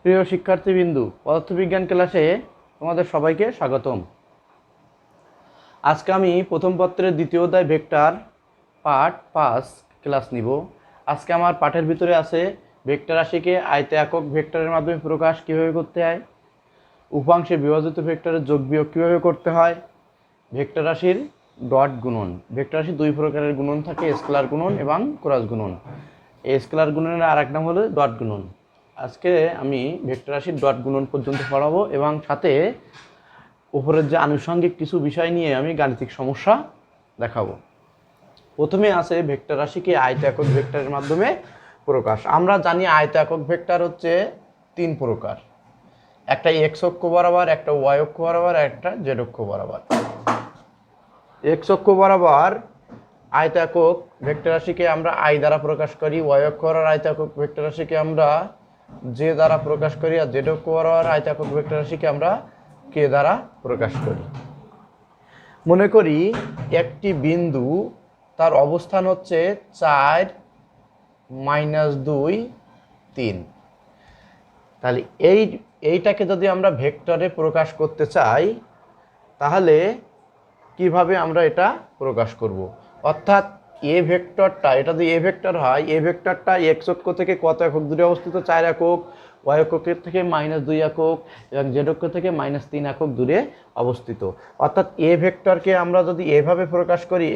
প্রিয় শিক্ষার্থীবৃন্দু, পদার্থবিজ্ঞান ক্লাসে তোমাদের সবাইকে স্বাগতম। আজকে আমি প্রথম পত্রের দ্বিতীয় অধ্যায় ভেক্টর পার্ট 5 ক্লাস নিব। আজকে আমার পাঠের ভিতরে আছে ভেক্টর রাশিকে আয়তে একক ভেক্টরের মাধ্যমে প্রকাশ কীভাবে করতে হয়, উপাংশে বিভাজিত ভেক্টরের যোগ বিয়োগ কীভাবে করতে হয়, ভেক্টর রাশির ডট গুণন। ভেক্টর রাশির দুই প্রকারের গুণন থাকে, স্কেলার গুণন এবং ক্রস গুণন। এই স্কেলার গুণনের আর এক নাম হলো ডট গুণন। আজকে আমি ভেক্টর রাশির ডট গুণন পর্যন্ত পড়াবো এবং সাথে উপরের যে আনুষঙ্গিক কিছু বিষয় নিয়ে আমি গাণিতিক সমস্যা দেখাবো। প্রথমে আছে ভেক্টর রাশিকে আয়ত একক ভেক্টরের মাধ্যমে প্রকাশ। আমরা জানি আয়ত একক ভেক্টর হচ্ছে তিন প্রকার, একটা এক্স অক্ষ বরাবর, একটা ওয়াই অক্ষ বরাবর, একটা জেড অক্ষ বরাবর। এক্স অক্ষ বরাবর আয়ত একক ভেক্টর রাশিকে আমরা আই দ্বারা প্রকাশ করি, ওয়াই অক্ষ বরাবর আয়ত একক ভেক্টর রাশিকে আমরা জে দ্বারা প্রকাশ করি, আর জেড অক্ষ বরাবর আয়ত একক ভেক্টর রাশিকে আমরা কে দ্বারা প্রকাশ করি। মনে করি একটি বিন্দু, তার অবস্থান হচ্ছে 4, -2, 3। তাহলে এইটাকে যদি আমরা ভেক্টরে প্রকাশ করতে চাই তাহলে কিভাবে আমরা এটা প্রকাশ করব? অর্থাৎ এ ভেক্টরটা, এটা যদি এ ভেক্টর হয়, এ ভেক্টরটা এক্স অক্ষ থেকে কত একক দূরে অবস্থিত? 4 একক, ওয়াই অক্ষের থেকে -2 একক এবং জেড অক্ষ থেকে -3 একক দূরে অবস্থিত। অর্থাৎ এ ভেক্টরকে আমরা যদি এভাবে প্রকাশ করি,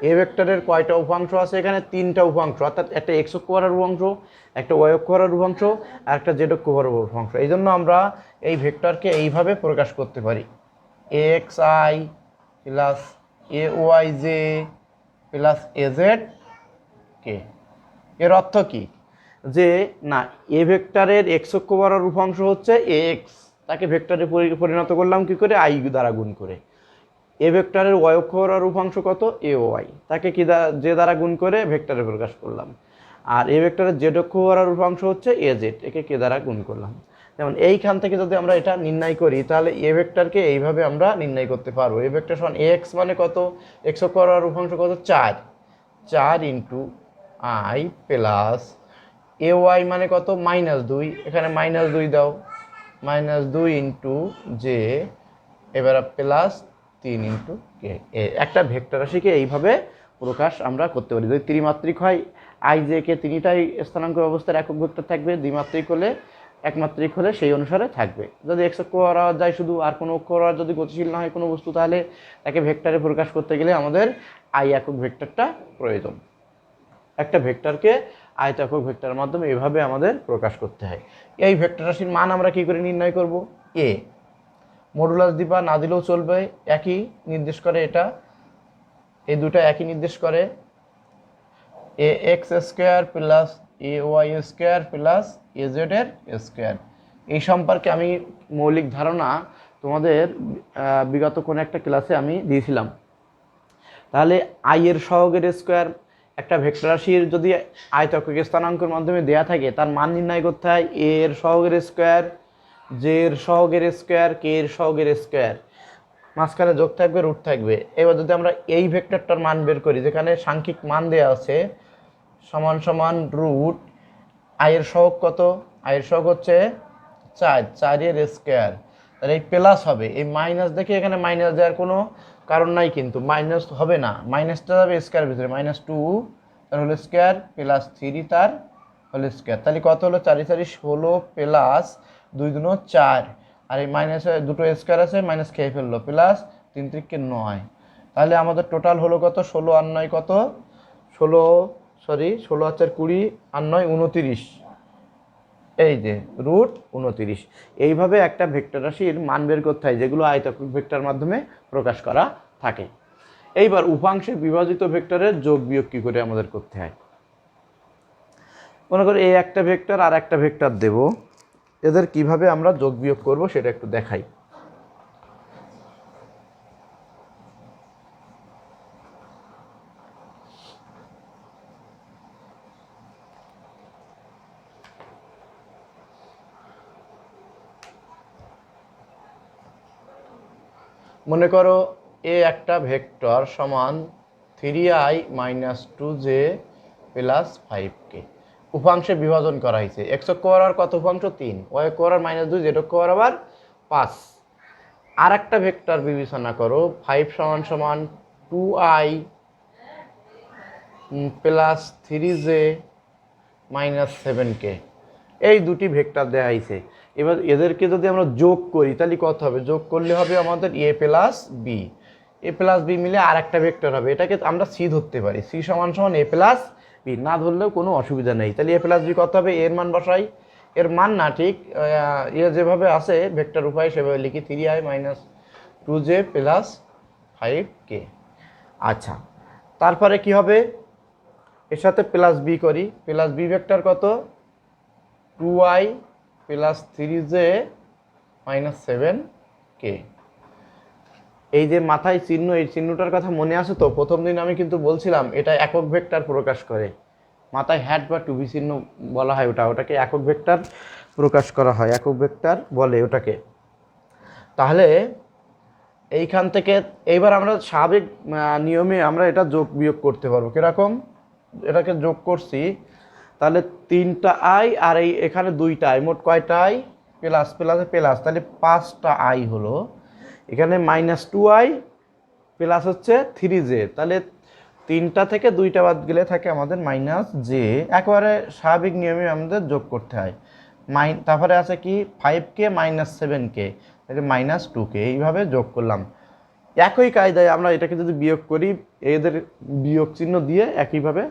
এ ভেক্টরের কয়টা উপাংশ আছে? এখানে 3টা উপাংশ, অর্থাৎ একটা এক্স অক্ষ বরাবর উপাংশ, একটা ওয়াই অক্ষ বরাবর উপাংশ আর একটা জেড অক্ষ বরাবর উপাংশ। এই জন্য আমরা এই ভেক্টরকে এইভাবে প্রকাশ করতে পারি, x i plus A y j plus a z k. এর অর্থ কি? যে না, এ ভেক্টরের এক্স অক্ষ বরাবর উপাংশ হচ্ছে এক্স, তাকে ভেক্টরে পরিণত করলাম কি করে? আই দ্বারা গুণ করে। এ ভেক্টরের ওয়াই অক্ষ বরাবর উপাংশ কত? এ ওয়াই, তাকে কি যে দ্বারা গুণ করে ভেক্টরে প্রকাশ করলাম। আর এ ভেক্টরের জেড অক্ষ বরাবর উপাংশ হচ্ছে এ জেড, একে কে দ্বারা গুণ করলাম। যেমন এইখান থেকে যদি আমরা এটা নির্ণয় করি তাহলে এ ভেক্টরকে এইভাবে আমরা নির্ণয় করতে পারবো। এ ভেক্টর সমান এক্স মানে কত? এক্স অক্ষ বরাবর উপাংশ কত? 4 into I plus A Y মানে কত? -2, এখানে -2 দাও, -2 ইন্টু জে, এবার প্লাস 3 ইন্টু কে। একটা ভেক্টর রাশিকে এইভাবে প্রকাশ আমরা করতে পারি। যদি ত্রিমাত্রিক হয়, আই জে কে তিনটাই স্থানাঙ্ক অবস্থার একক ভেক্টর থাকবে, দ্বিমাত্রিক হলে একমাত্রিক হলে সেই অনুসারে থাকবে। যদি এক্স অক্ষ বরাবর যায় শুধু, আর কোনো অক্ষ বরাবর যদি গতিশীল না হয় কোনো বস্তু, তাহলে তাকে ভেক্টরে প্রকাশ করতে গেলে আমাদের আই একক ভেক্টরটা প্রয়োজন। একটা ভেক্টরকে আয়ত একক ভেক্টরের মাধ্যমে এভাবে আমাদের প্রকাশ করতে হয়। এই ভেক্টর রাশির মান আমরা কি করে নির্ণয় করব? এ মডুলাস দিবা, না দিলেও চলবে, একই নির্দেশ করে এটা, এই দুটো একই নির্দেশ করে। A x square plus A y square plus a z এর স্কোয়ার। এই সম্পর্কে আমি মৌলিক ধারণা তোমাদের বিগত কোনো একটা ক্লাসে আমি দিয়েছিলাম। তাহলে আই এর সহগের স্কোয়ার, একটা ভেক্টর রাশির যদি আয়তক্ষের স্থানাঙ্কের মাধ্যমে দেয়া থাকে তার মান নির্ণয় করতে হয় এ এর সহগের স্কোয়ার, জে এর সহগের স্কোয়ার, কে এর সহগের স্কোয়ার, মাঝখানে যোগ থাকবে, রুট থাকবে। এবার যদি আমরা এই ভেক্টরটার মান বের করি, যেখানে সাংখ্যিক মান দেওয়া আছে সমান সমান রুট আই এর সহগ কত? আই এর সহগ হচ্ছে 4 এর স্কোয়ার। তাহলে এই প্লাস হবে, এই মাইনাস দেখে এখানে মাইনাস দেওয়ার কোনো কারণ নাই, কিন্তু মাইনাস হবে না, মাইনাসটা যাবে স্কোয়ার ভিতরে, -2 তার হোল স্কোয়ার প্লাস 3 তার হোল স্কোয়ার। তাহলে কত হলো? 4 4 16 প্লাস 2 2 4, আর এই মাইনাসে দুটো স্কোয়ার আছে, মাইনাস খেয়ে ফেললো, প্লাস 3 3 9। তাহলে আমাদের টোটাল হলো কত? 16 আর 9 কত? 16 আর 4 20 আর 9 29, এই যে রুট 29। এইভাবে একটা ভেক্টর রাশির মান বের করতে হয়, যেগুলো আয়তক্ষের ভেক্টর মাধ্যমে প্রকাশ করা থাকে। এইবার উপাংশে বিভাজিত ভেক্টরের যোগ বিয়োগ কী করে আমাদের করতে হয়? মনে করি এই একটা ভেক্টর আর একটা ভেক্টর দেব, এদের কিভাবে আমরা যোগ বিয়োগ করব সেটা একটু দেখাই। মনে করো এ একটা ভেক্টর সমান 3i - 2j প্লাস 5k। উপাংশে বিভাজন করা হয়েছে। এক্স অক্ষ বরাবর কত উপাংশ 3, ওয়াই অক্ষ বরাবর -2, জেড অক্ষ বরাবর 5। আর একটা ভেক্টর বিবেচনা করো 5 = 2i plus 3j minus 7k। এই দুটি ভেক্টর দেওয়া হয়েছে। এবার এদেরকে যদি আমরা যোগ করি তাহলে কত হবে? যোগ করলে হবে আমাদের a plus B. A plus B মিলে আর একটা ভেক্টর হবে। এটাকে আমরা সি ধরতে পারি। সি = a প্লাস বি, না ধরলেও কোনো অসুবিধা নেই। তাহলে a প্লাস বি কত হবে? এর মান বসাই। এর মান না ঠিক যেভাবে আছে ভেক্টর উপায় সেভাবে লিখি, 3i minus 2j plus 5k। আচ্ছা, তারপরে কি হবে? এর সাথে প্লাস বি করি। প্লাস বি ভেক্টর কত? 2i plus 3j minus 7k। এই যে মাথায় চিহ্ন, এই চিহ্নটার কথা মনে আছে তো? প্রথম দিন আমি কিন্তু বলছিলাম এটা একক ভেক্টর প্রকাশ করে। মাথায় হ্যাট বা টুবি চিহ্ন বলা হয়, ওটাকে একক ভেক্টর প্রকাশ করা হয়, একক ভেক্টর বলে ওটাকে। তাহলে এইখান থেকে এইবার আমরা স্বাভাবিক নিয়মে আমরা এটা যোগ বিয়োগ করতে পারবো। কিরকম? এটাকে যোগ করছি, তাহলে 3টা i আর এই এখানে 2টা i, মোট কয়টা i? প্লাস প্লাসে প্লাস, তাহলে 5টা i হলো। এখানে -2i প্লাস হচ্ছে 3j, তাহলে 3টা থেকে 2টা বাদ গেলে থাকে আমাদের -j। একেবারে স্বাভাবিক নিয়মে আমাদের যোগ করতে হয়। তারপরে আছে কি 5k মাইনাস 7k, তাহলে -2k। এইভাবে যোগ করলাম। একই কায়দায় আমরা এটাকে যদি বিয়োগ করি, এদের বিয়োগ চিহ্ন দিয়ে একইভাবে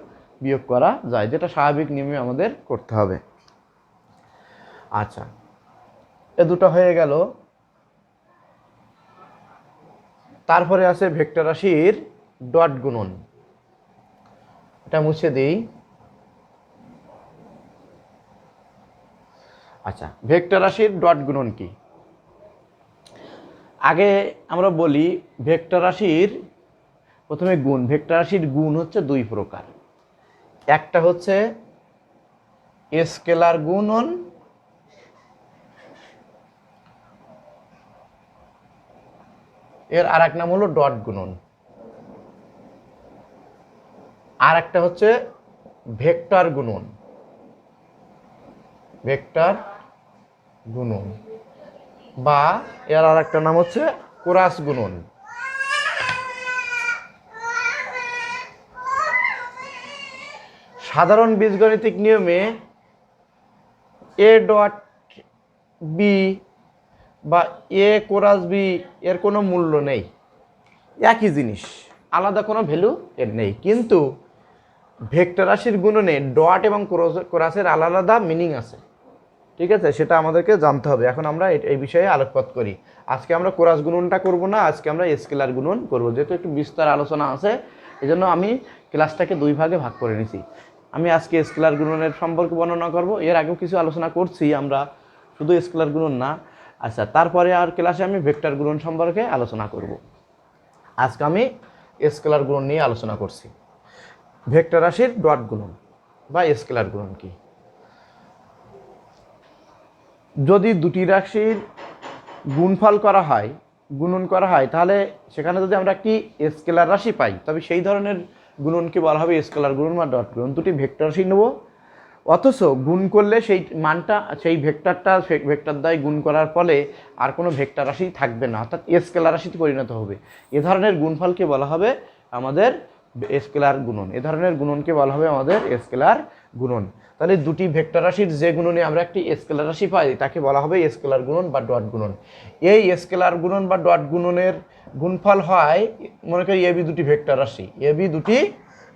বিয়োগ করা যায়, যেটা স্বাভাবিক নিয়মে আমাদের করতে হবে। আচ্ছা, এ দুটো হয়ে গেল। তারপরে আছে ভেক্টর রাশির ডট গুণন। এটা মুছে দিই। আচ্ছা, ভেক্টর রাশির ডট গুণন কি? আগে আমরা বলি ভেক্টর রাশির প্রথমে গুণ। ভেক্টর রাশির গুণ হচ্ছে দুই প্রকার। একটা হচ্ছে স্কেলার গুণন, এর আর এক নাম হলো ডট গুণন। আর একটা হচ্ছে ভেক্টর গুণন, ভেক্টর গুণন, বা এর আর একটা নাম হচ্ছে ক্রস গুণন। সাধারণ বীজগণিতিক নিয়মে এ ডট বি বা এ ক্রস বি এর কোনো মূল্য নেই, একই জিনিস, আলাদা কোনো ভ্যালু এর নেই। কিন্তু ভেক্টর রাশির গুণনে ডট এবং ক্রসের আলাদা আলাদা মিনিং আছে। ঠিক আছে, সেটা আমাদেরকে জানতে হবে। এখন আমরা এই বিষয়ে আলোকপাত করি। আজকে আমরা ক্রস গুণনটা করব না, আজকে আমরা স্কেলার গুণন করব। যেহেতু একটু বিস্তার আলোচনা আছে, এজন্য আমি ক্লাসটাকে দুই ভাগে ভাগ করে নিছি। আমি আজকে স্কেলার গুণনের সম্পর্কে বর্ণনা করব। এর আগেও কিছু আলোচনা করছি আমরা, শুধু স্কেলার গুণন না। আচ্ছা, তারপরে আর ক্লাসে আমি ভেক্টর গুণন সম্পর্কে আলোচনা করব। আজকে আমি স্কেলার গুণন নিয়ে আলোচনা করছি। ভেক্টর রাশির ডট গুণন বা স্কেলার গুণন কি? যদি দুটি রাশির গুণফল করা হয়, গুণন করা হয়, তাহলে সেখানে যদি আমরা একটি স্কেলার রাশি পাই, তবে সেই ধরনের গুণনকে বলা হবে স্কেলার গুণন বা ডট গুণন। দুটি ভেক্টর রাশি নেব, অথচ গুণ করলে সেই মানটা, সেই ভেক্টরটা ভেক্টর দ্বারা গুণ করার ফলে আর কোনো ভেক্টর রাশি থাকবে না, অর্থাৎ স্কেলার রাশিতে পরিণত হবে। এ ধরনের গুণফলকে বলা হবে আমাদের স্কেলার গুণন। এ ধরনের গুণনকে বলা হবে আমাদের স্কেলার গুণন। তাহলে দুটি ভেক্টর রাশির যে গুণনে আমরা একটি স্কেলার রাশি পাই তাকে বলা হবে স্কেলার গুণন বা ডট গুণন। এই স্কেলার গুণন বা ডট গুণনের গুণফল হয়, মনে করি এবি দুটি ভেক্টর রাশি, এবি দুটি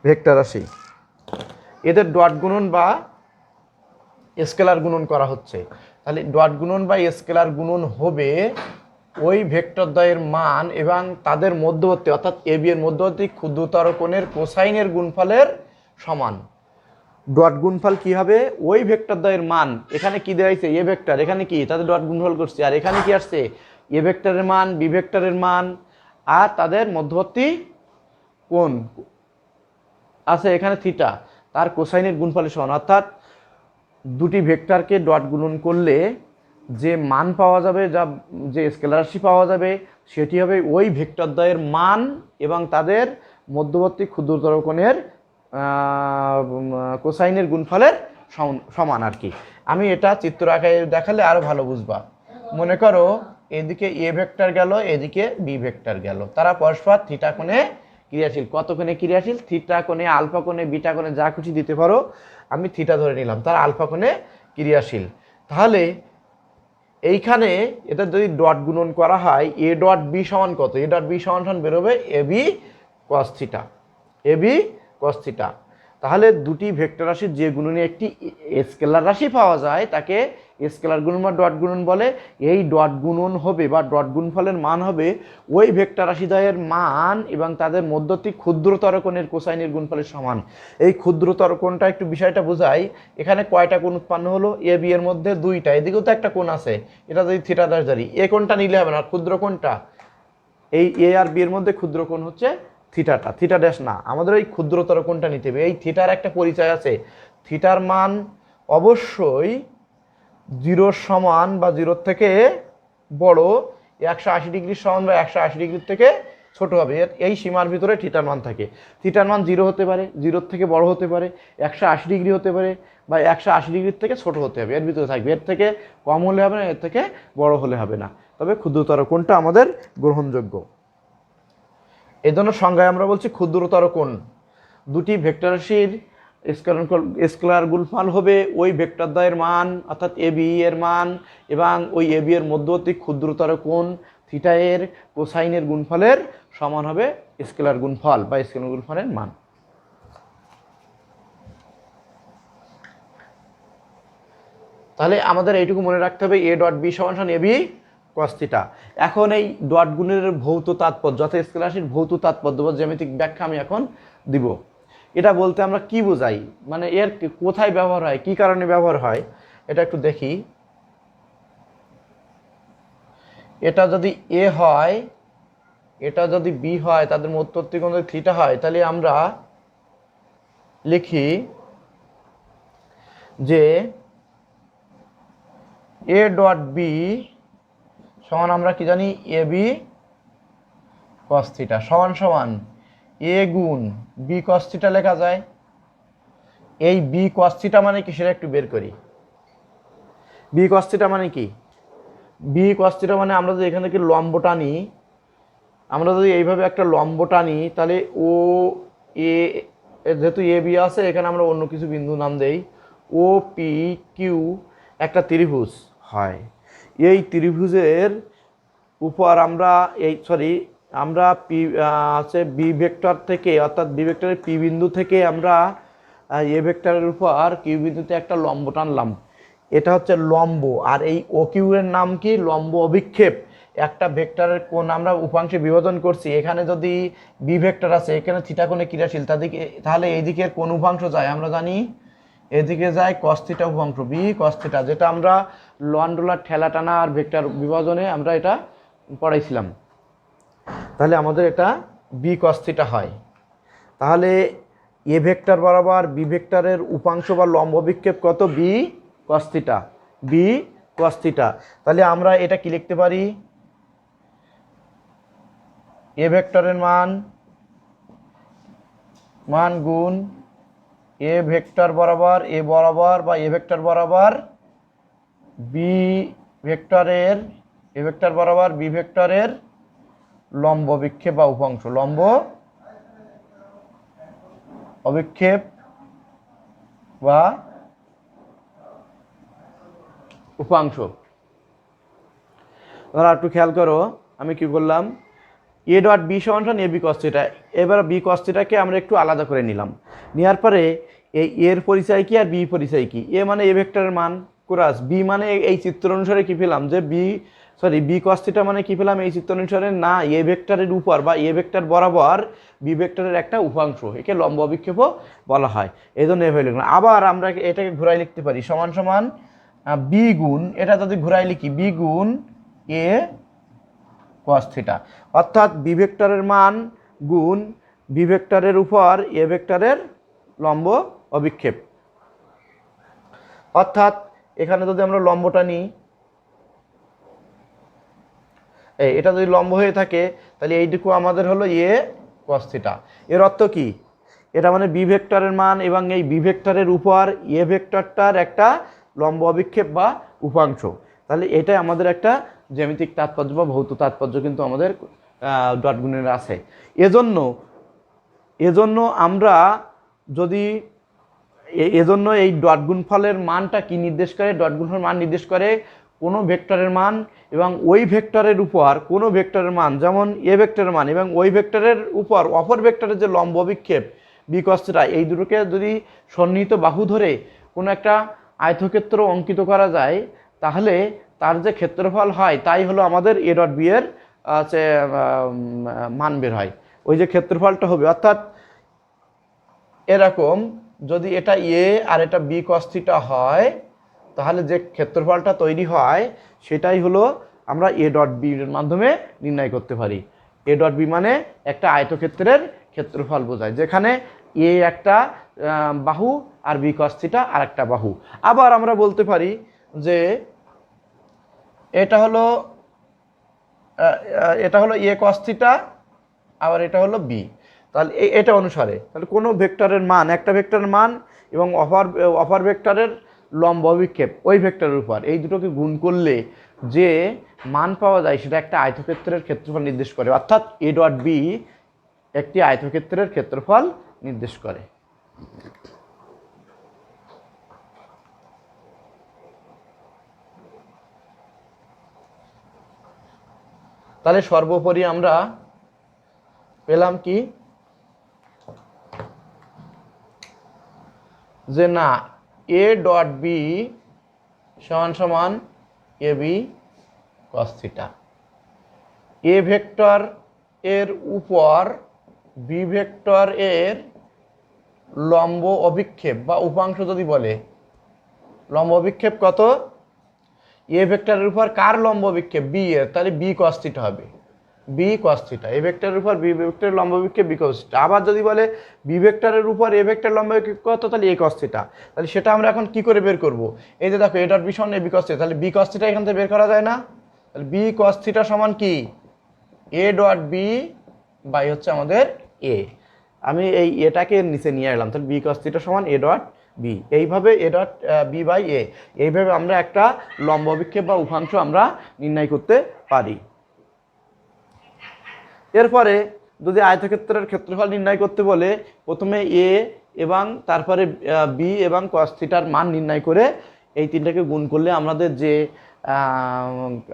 ভেক্টর রাশি, এদের ডট গুণন বা স্কেলার গুণন করা হচ্ছে। তাহলে ডট গুণন বা স্কেলার গুণন হবে ওই ভেক্টর দ্বয়ের মান এবং তাদের মধ্যবর্তী, অর্থাৎ এবি এর মধ্যবর্তী ক্ষুদ্রতর কোণের কোসাইনের গুণফলের সমান। ডট গুণফল কি হবে? ওই ভেক্টর দ্বয়ের মান, এখানে কি দেওয়া হয়েছে এ ভেক্টর, এখানে কি তাদের ডট গুণফল করছে, আর এখানে কি আসছে এ ভেক্টরের মান, বি ভেক্টরের মান, আর তাদের মধ্যবর্তী কোণ আছে এখানে থিটা, তার কোসাইনের গুণফলের সমান। অর্থাৎ দুটি ভেক্টরকে ডট গুণন করলে যে মান পাওয়া যাবে, যে স্কেলার রাশি পাওয়া যাবে, সেটি হবে ওই ভেক্টর দ্বয়ের মান এবং তাদের মধ্যবর্তী ক্ষুদ্রতর কোণের কোসাইনের গুণফলের সমান আর কি। আমি এটা চিত্র আঁকায় দেখালে আরও ভালো বুঝবা। মনে করো এদিকে এ ভেক্টর গেল, এদিকে বি ভেক্টর গেল, তারা পরস্পর থিটা কোণে ক্রিয়াশীল। কত কোণে ক্রিয়াশীল? থিটা কোণে, আলফা কোণে, বিটা কোণে, যা খুশি দিতে পারো, আমি থিটা ধরে নিলাম, তারা আলফা কোণে ক্রিয়াশীল। তাহলে এইখানে এটা যদি ডট গুণন করা হয়, এ ডট বি সমান কত? এ ডট বি সমান বেরোবে A B cos theta, A B cos theta. তাহলে দুটি ভেক্টর রাশির যে গুণনে একটি স্কেলার রাশি পাওয়া যায় তাকে স্কেলার গুণন বা ডট গুণন বলে। এই ডট গুণন হবে বা ডট গুণফলের মান হবে ওই ভেক্টর রাশিদ্বয়ের মান এবং তাদের মধ্যবর্তী ক্ষুদ্রতর কোণের কোসাইনের গুণফলের সমান। এই ক্ষুদ্রতর কোণটা একটু বিষয়টা বোঝাই। এখানে কয়টা কোণ উৎপন্ন হলো? এ বি এর মধ্যে দুইটা, এদিকেও তো একটা কোণ আছে, এটা যদি থিটা দাস ধরি, এ কোণটা নিলে হবে না, ক্ষুদ্র কোণটা এই এ আর বি এর মধ্যে ক্ষুদ্র কোণ হচ্ছে থিটাটা, থিটা ড্যাশ না, আমাদের ওই ক্ষুদ্রতর কোণটা নিতে হবে। এই থিটার একটা পরিচয় আছে, থিটার মান অবশ্যই 0 সমান বা 0 থেকে বড়, 180 ডিগ্রির সমান বা 180 ডিগ্রির থেকে ছোট হবে, এই সীমার ভিতরে থিটার মান থাকে। থিটার মান 0 হতে পারে, 0 থেকে বড় হতে পারে, 180 ডিগ্রি হতে পারে, বা 180 ডিগ্রির থেকে ছোট হতে হবে, এর ভিতরে থাকবে। এর থেকে কম হলে হবে না, এর থেকে বড় হলে হবে না, তবে ক্ষুদ্রতর কোণটা আমাদের গ্রহণযোগ্য। এই জন্য সংজ্ঞায় আমরা বলছি ক্ষুদ্রতর কোণ। দুটি ভেক্টর রাশির স্কেলার গুণফল হবে ওই ভেক্টর দ্বয়ের মান, অর্থাৎ এ বি এর মান এবং ওই এ বি এর মধ্যবর্তী ক্ষুদ্রতর কোণ থিটা এর কোসাইনের গুণফলের সমান হবে স্কেলার গুণফল বা স্কেলার গুণফলের মান। তাহলে আমাদের এইটুকু মনে রাখতে হবে, এ ডট বি সমান এ বি কস থিটা। এখন এই ডট গুণের ভৌত তাৎপর্য অর্থাৎ স্কেলার রাশির ভৌত তাৎপর্য বা জ্যামিতিক ব্যাখ্যা আমি এখন দিব। এটা বলতে আমরা কি বোঝাই, মানে এর কোথায় ব্যবহার হয়, কি কারণে ব্যবহার হয়, এটা একটু দেখি। এটা যদি এ হয়, এটা যদি বি হয়, তাদের মধ্যবর্তী কোণ যদি থিটা হয়, তাহলে আমরা লিখি যে এ ডট বি সমান আমরা কি জানি, এ বি কস থিটা সমান সমান এ গুণ বি কস থিটা লেখা যায়। এই বি কস থিটা মানে কি সেটা একটু বের করি। বি কস থিটা মানে কি? বি কস থিটা মানে আমরা যদি এখান থেকে লম্ব টানি, আমরা যদি এইভাবে একটা লম্ব টানি, তাহলে ও এ, যেহেতু এ বি আছে, এখানে আমরা অন্য কিছু বিন্দু নাম দেই, ও পি কিউ একটা ত্রিভুজ হয়। এই ত্রিভুজের উপর আমরা আমরা পি আছে বি ভেক্টর থেকে, অর্থাৎ বি ভেক্টরের পি বিন্দু থেকে আমরা এ ভেক্টরের উপর কিউ বিন্দুতে একটা লম্ব টানলাম, এটা হচ্ছে লম্ব। আর এই ও কিউ এর নাম কি? লম্ব অভিক্ষেপ। একটা ভেক্টরের কোণ আমরা উপাংশে বিভাজন করছি, এখানে যদি বি ভেক্টর আছে, এখানে থিটা কোণে ক্রিয়াশীল, তাহলে এই দিকের কোন উপাংশ যায় আমরা জানি, এদিকে যায় কস থিটা উপাংশ, বি কস থিটা, যেটা আমরা লন্ডোলার ঠেলা টানা আর ভেক্টর বিভাজনে আমরা এটা পড়াইছিলাম। তাহলে আমাদের এটা বি কস থিটা হয়। তাহলে এ ভেক্টর বরাবর বি ভেক্টরের উপাংশ বা লম্ব বিক্ষেপ কত? B cos theta, B cos theta. তাহলে আমরা এটা কি লিখতে পারি? এ ভেক্টরের মান গুণ এ ভেক্টর বরাবর বা এ ভেক্টর বরাবর বি ভেক্টরের, এ ভেক্টর বরাবর বি ভেক্টরের লম্ব বিক্ষেপ বা উপাংশ, লম্ব অভিক্ষেপ বা উপাংশ। তোমরা একটু খেয়াল করো, আমি কি করলাম, এ ডট বি সমান এ বি কস থিটা। এবার বি কস থিটাকে আমরা একটু আলাদা করে নিলাম, নেওয়ার পরে এই এর পরিচয় কি আর বি পরিচয় কি? এ মানে এ ভেক্টরের মান ক্রস, বি মানে এই চিত্র অনুসারে কি পেলাম, যে বি কস থিটা মানে কি পেলাম এই চিত্র অনুসারে, না এ ভেক্টরের উপর বা এ ভেক্টর বরাবর বি ভেক্টরের একটা উপাংশ, একে লম্ব অভিক্ষেপও বলা হয়। এই জন্য এভাবে লিখলাম। আবার আমরা এটাকে ঘুরাই লিখতে পারি, সমান সমান বি গুণ, এটা যদি ঘুরাই লিখি, বি গুণ এ কস থিটা, অর্থাৎ বি ভেক্টরের মান গুণ বি ভেক্টরের উপর এ ভেক্টরের লম্ব অভিক্ষেপ। অর্থাৎ এখানে যদি আমরা লম্বটা নিই, এটা যদি লম্ব হয়ে থাকে, তাহলে এইটুকু আমাদের হলো এ কস থিটা। এর অর্থ কি? এটা মানে বি ভেক্টরের মান এবং এই বি ভেক্টরের উপর এ ভেক্টরটার একটা লম্ব অভিক্ষেপ বা উপাংশ। তাহলে এটাই আমাদের একটা জ্যামিতিক তাৎপর্য বা ভৌত তাৎপর্য কিন্তু আমাদের ডট গুণের আছে। এজন্য আমরা যদি এজন্য এই ডট গুণফলের মানটা কি নির্দেশ করে? ডট গুণফলের মান নির্দেশ করে কোনো ভেক্টরের মান এবং ওই ভেক্টরের উপর কোনো ভেক্টরের মান, যেমন এ ভেক্টরের মান এবং ওই ভেক্টরের উপর অপর ভেক্টরের যে লম্ব অভিক্ষেপ বি কস থিটা, এই দুটোকে যদি সন্নিহিত বাহু ধরে কোনো একটা আয়তক্ষেত্র অঙ্কিত করা যায়, তাহলে তার যে ক্ষেত্রফল হয় তাই হলো আমাদের এ ডট বি এর মান বের হয়। ওই যে ক্ষেত্রফলটা হবে, অর্থাৎ এরকম যদি এটা এ আর এটা বি কস থিটা হয়, তাহলে যে ক্ষেত্রফলটা তৈরি হয় সেটাই হলো আমরা এ ডট বি এর মাধ্যমে নির্ণয় করতে পারি। এ ডট বি মানে একটা আয়তক্ষেত্রের ক্ষেত্রফল বোঝায়, যেখানে এ একটা বাহু আর বি কস থিটা আর একটা বাহু। আবার আমরা বলতে পারি যে এটা হলো এ কস থিটা, আবার এটা হলো বি। তাহলে এটা অনুসারে তাহলে কোনো ভেক্টরের মান, একটা ভেক্টরের মান এবং অপর ভেক্টরের লম্ব অভিক্ষেপ ওই ভেক্টরের উপর, এই দুটোকে গুণ করলে যে মান পাওয়া যায় সেটা একটা আয়তক্ষেত্রের ক্ষেত্রফল নির্দেশ করে, অর্থাৎ এ ডট বি একটি আয়তক্ষেত্রের ক্ষেত্রফল নির্দেশ করে। তাহলে সর্বোপরি আমরা পেলাম কি, যে না এ ডট বি সমান সমান a B cos theta. A vector এর উপর বি ভেক্টর এর লম্ব অভিক্ষেপ বা উপাংশ যদি বলে, লম্ব অভিক্ষেপ কত? এ ভেক্টরের উপর কার লম্ব অভিক্ষেপ? বি এর, তাহলে বি কস থিটা হবে, বি কস থিটা। এ ভেক্টরের উপর বি ভেক্টরের লম্ব অভিক্ষেপ বি কস থিটা। আবার যদি বলে বি ভেক্টরের উপর এ ভেক্টর লম্ব অভিক্ষেপ কত, তাহলে এ কস থিটা। তাহলে সেটা আমরা এখন কি করে বের করব? এই যে দেখো এ ডট বি সমান এ বি কস থিটা, তাহলে বি কস থিটা এখান থেকে বের করা যায় না? তাহলে বি কস থিটা সমান কি? এ ডট বি বাই হচ্ছে আমাদের এ। আমি এই এটাকে নিচে নিয়ে এলাম, তাহলে বি কস থিটা সমান এ ডট বি। এইভাবে A dot B by A, এইভাবে আমরা একটা লম্ব অভিক্ষেপ বা উপাংশ আমরা নির্ণয় করতে পারি। এরপরে যদি আয়তক্ষেত্রের ক্ষেত্রফল নির্ণয় করতে বলে, প্রথমে এ এবং তারপরে বি এবং কস থিটার মান নির্ণয় করে এই তিনটাকে গুণ করলে আমাদের যে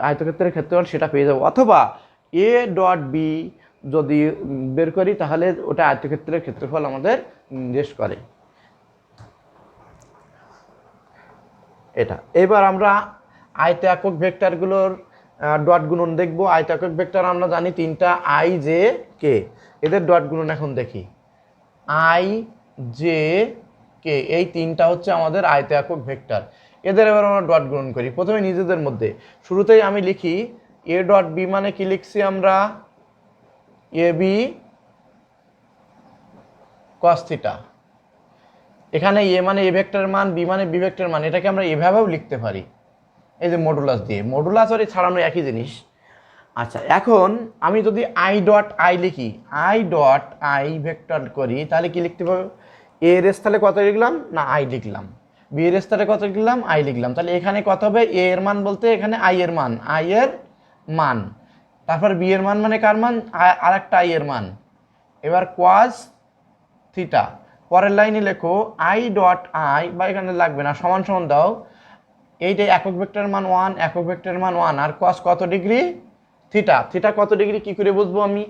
আয়তক্ষেত্রের ক্ষেত্রফল সেটা পেয়ে যাব। অথবা এ ডট বি যদি বের করি তাহলে ওটা আয়তক্ষেত্রের ক্ষেত্রফল আমাদের নির্দেশ করে। এটা এবার আমরা আয়ত একক ভেক্টরগুলোর ডট গুণন দেখব। আয়ত একক ভেক্টর আমরা জানি তিনটা, আই জে কে। এদের ডট গুণন এখন দেখি। আই জে কে এই তিনটা হচ্ছে আমাদের আয়ত একক ভেক্টর। এদের এবার আমরা ডট গুণন করি। প্রথমে নিজেদের মধ্যে শুরুতেই আমি লিখি এ ডট বি মানে কি লিখছি আমরা? A B cos theta. এখানে এ মানে এ ভেক্টরের মান, বি মানে বি ভেক্টরের মান, এটাকে আমরা এভাবেও লিখতে পারি, এই যে মডুলাস দিয়ে। মডুলাস আর এই ছাড়ানো একই জিনিস। আচ্ছা, এখন আমি যদি আই ডট আই লিখি, আই ডট আই ভেক্টর করি, তাহলে কি লিখতে পারবো? এ এর স্থানে কত লিখলাম? না আই লিখলাম। বি এর স্থানে কত লিখলাম? আই লিখলাম। তাহলে এখানে কত হবে? এ এর মান বলতে এখানে আই এর মান, আই এর মান। তারপর বি এর মান মানে কার মান? আর একটা আই এর মান। এবার কস থিটা। পরের লাইনে লেখো আই ডট আই, বা এখানে লাগবে না, সমান সমান দাও। এইটাই একক ভেক্টরের মান 1, একক ভেক্টরের মান 1, আর কস কত ডিগ্রি? থিটা। থিটা কত ডিগ্রি কি করে বুঝবো আমি?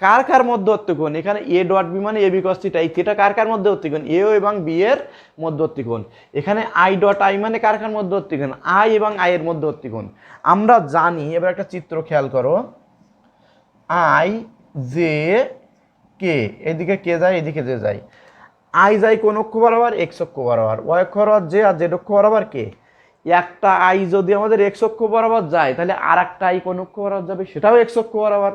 কার কার মধ্যবর্তী কোণ? এখানে এ ডট বি মানে এ বি কস থিটা, এই থিটা কার কার মধ্যবর্তী কোণ? এ এবং বি এর মধ্যবর্তী কোণ। এখানে আই ডট আই মানে কার কার মধ্যবর্তী কোণ? আই এবং আই এর মধ্যবর্তী কোণ। আমরা জানি, এবার একটা চিত্র খেয়াল করো, আই জে কে, এদিকে কে যায়, এদিকে যে যায়। আই যায় কোন অক্ষ বরাবর? এক্স অক্ষ বরাবর। ওয়াই অক্ষ বরাবর জে, আর জেড অক্ষ বরাবর কে। একটা আই যদি আমাদের এক্স অক্ষ বরাবর যায়, তাহলে আর একটা আই কোন অক্ষ বরাবর যাবে? সেটাও এক্স অক্ষ বরাবর।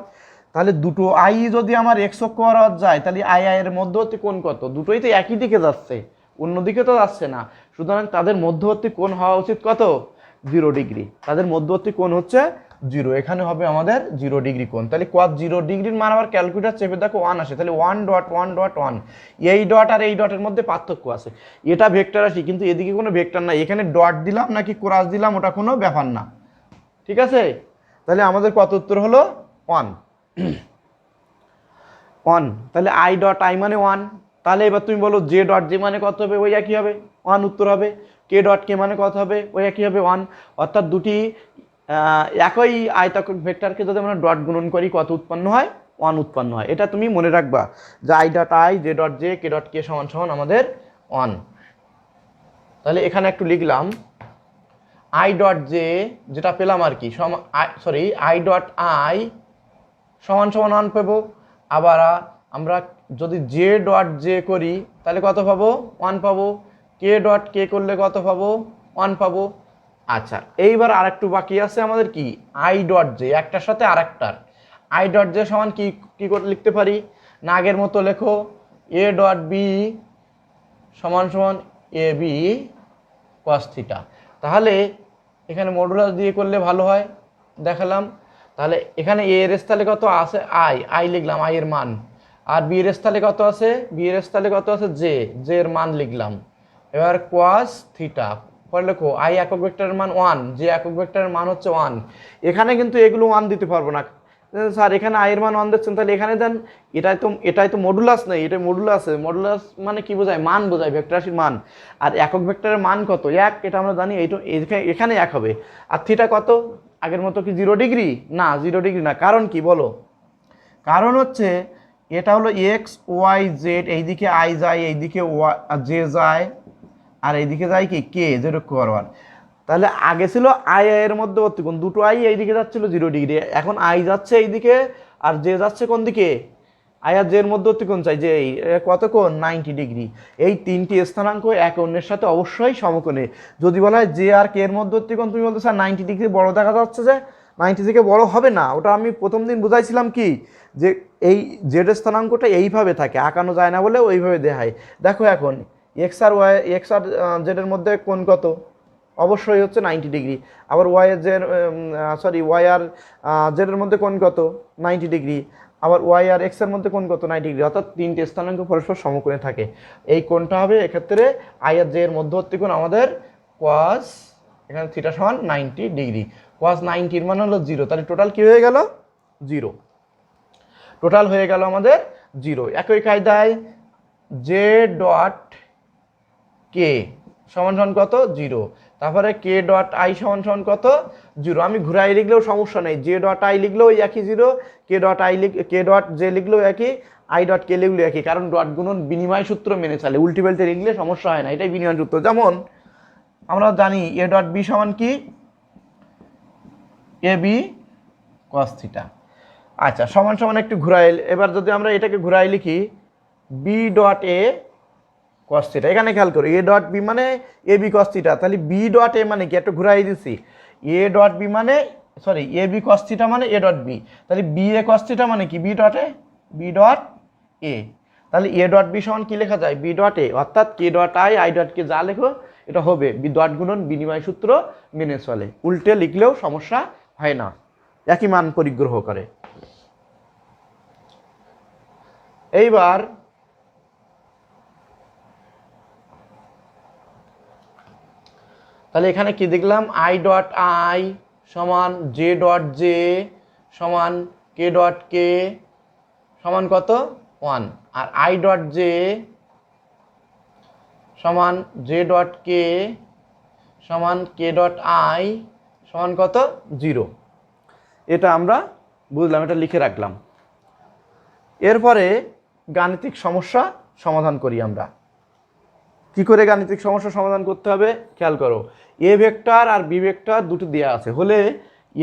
তাহলে দুটো আই যদি আমার এক্স অক্ষ বরাবর যায়, তাহলে আই আই এর মধ্যবর্তী কোণ কত? দুটোই তো একই দিকে যাচ্ছে, অন্যদিকে তো যাচ্ছে না। সুতরাং তাদের মধ্যবর্তী কোণ হওয়া উচিত কত? 0 ডিগ্রি। তাদের মধ্যবর্তী কোণ হচ্ছে জিরো, এখানে হবে আমাদের 0 ডিগ্রি কোণ। তাহলে cos 0 ডিগ্রির মান আবার ক্যালকুলেটর চেপে দেখো 1 আসে, তাহলে 1.1.1, এই ডট আর এই ডটের মধ্যে পার্থক্য আছে। এটা ভেক্টর রাশি, কিন্তু এদিকে কোনো ভেক্টর নাই, এখানে ডট দিলাম নাকি ক্রস দিলাম ওটা কোনো ব্যাপার না, ঠিক আছে। তাহলে আমাদের কত উত্তর হলো 1 1। তাহলে আই ডট আই মানে 1। তাহলে এবার তুমি বলো জে ডট জে মানে কত হবে, ওই একই হবে 1 উত্তর হবে। কে ডট কে মানে কত হবে, ওই একই হবে 1। অর্থাৎ দুটি একই আয়তাকার ভেক্টরকে যদি আমরা ডট গুণন করি কত উৎপন্ন হয়, 1 উৎপন্ন হয়। এটা তুমি মনে রাখবা যে i dot i, j dot j, k dot k সমান সমান আমাদের 1। তাহলে এখানে একটু লিখলাম আই ডট জে, যেটা পেলাম আর কি, সরি আই ডট আই সমান সমান 1 পাবো। আবার আমরা যদি জে ডট জে করি তাহলে কত পাবো, 1 পাবো। কে ডট কে করলে কত পাবো, 1 পাবো। আচ্ছা, এইবার আরেকটু বাকি আছে আমাদের কি, আই ডট জে, একটার সাথে আরেকটার। আই ডট জে সমান কি কি করে লিখতে পারি না, আগের মতো লেখো এ ডট বি সমান সমান এ বি কস থিটা। তাহলে এখানে মডুলাস দিয়ে করলে ভালো হয়, দেখালাম। তাহলে এখানে এ এর স্থানে কত আছে, আই, আই লিখলাম আই এর মান। আর বি এর স্থানে কত আছে, বি এর স্থানে কত আছে, জে, জে এর মান লিখলাম। এবার cos থিটা, পরে লেখো আই একক ভেক্টরের মান 1, যে একক ভেক্টরের মান হচ্ছে 1। এখানে কিন্তু এগুলো 1 দিতে পারবো না স্যার, এখানে আই এর মান 1 দিচ্ছেন, তাহলে এখানে দেন। এটাই তো মডুলাস নেই, এটা মডুলাস। মডুলাস মানে কি বোঝায়, মান বোঝায়, ভেক্টর রাশির মান। আর একক ভেক্টরের মান কত, 1, এটা আমরা জানি। এখানে 1 হবে। আর থিটা কত, আগের মতো কি 0 ডিগ্রি না, 0 ডিগ্রি না। কারণ কি বলো, কারণ হচ্ছে এটা হলো এক্স ওয়াই জেড, এইদিকে আই যায়, এইদিকে জে যায়, আর এইদিকে যায় কি কে, জেড অক্ষ বরাবর। তাহলে আগে ছিল আই এর মধ্যবর্তী কোণ, দুটো আই এইদিকে যাচ্ছিল 0 ডিগ্রি, এখন আই যাচ্ছে এইদিকে আর জে যাচ্ছে কোন দিকে, আই আর জে এর মধ্যবর্তী কোণ চাই, যে কত কোণ, 90 ডিগ্রি। এই তিনটি স্থানাঙ্ক একে অন্যের সাথে অবশ্যই সমকোণে। যদি বলা হয় জে আর কে এর মধ্যবর্তী কোণ, তুমি বলতে স্যার 90 ডিগ্রি বড় দেখা যাচ্ছে, যে 90 থেকে বড় হবে না। ওটা আমি প্রথম দিন বুঝাইছিলাম কি, যে এই জেড স্থানাঙ্কটা এইভাবে থাকে, আঁকানো যায় না বলে ওইভাবে দেখায়। দেখো এখন এক্স আর ওয়াই, এক্স আর জেডের মধ্যে কোণ কত, অবশ্যই হচ্ছে 90 ডিগ্রি। আবার ওয়াই এর ওয়াই আর জেডের মধ্যে কোণ কত, 90 ডিগ্রি। আবার ওয়াই আর এক্স এর মধ্যে কোণ কত, 90 ডিগ্রি। অর্থাৎ তিনটে স্থানাঙ্ক পরস্পর সমকোণে থাকে। এই কোণটা হবে এক্ষেত্রে আই আর জে এর মধ্যবর্তী কোণ আমাদের cos, এখানে থিটা সমান 90 ডিগ্রি। cos 90 এর মান হলো 0, তাহলে টোটাল কি হয়ে গেল, 0। টোটাল হয়ে গেল আমাদের 0। একই কায়দায় জে ডট কে সমান সমান কত, 0। তারপরে কে ডট আই সমান সমান কত, 0। আমি ঘুরাই লিখলেও সমস্যা নেই, জে ডট আই লিখলেও একই 0, কে ডট জে লিখলেও একই, আই ডট কে লিখলেও একই। কারণ ডট গুণন বিনিময় সূত্র মেনে চলে, উল্টি পাল্টে লিখলে সমস্যা হয় না, এটাই বিনিময় সূত্র। যেমন আমরা জানি এ ডট বি সমান কি, এ বি কস থিটা। আচ্ছা, সমান সমান একটু ঘুরাই, এবার যদি আমরা এটাকে ঘুরাই লিখি B dot A cos theta. এখানে খেয়াল করো এ ডট বি মানে এ বি কস থিটা, তাহলে বি ডট এ মানে কি, একটু ঘুরাই দিচ্ছি, এ ডট বি মানে এ বি কস থিটা মানে এ ডট বি, তাহলে বি এ কস থিটা মানে কি, B dot A, B dot A. তাহলে এ ডট বি সমান কি লেখা যায়, বি ডট এ। অর্থাৎ K dot I, I dot K যা লেখো এটা হবে, বি ডট গুণন বিনিময় সূত্র মেনে চলে, উল্টে লিখলেও সমস্যা হয় না, একই মান পরিগ্রহ করে। এইবার তাহলে এখানে কি দেখলাম, আই ডট আই সমান জে ডট জে সমান কে ডট কে সমান কত, 1। আর আই ডট জে সমান জে ডট কে সমান কে ডট আই সমান কত, 0। এটা আমরা বুঝলাম, এটা লিখে রাখলাম। এরপরে গাণিতিক সমস্যা সমাধান করি আমরা। কি করে গাণিতিক সমস্যা সমাধান করতে হবে, খেয়াল করো। এ ভেক্টর আর বি ভেক্টর দুটো দেওয়া আছে, হলে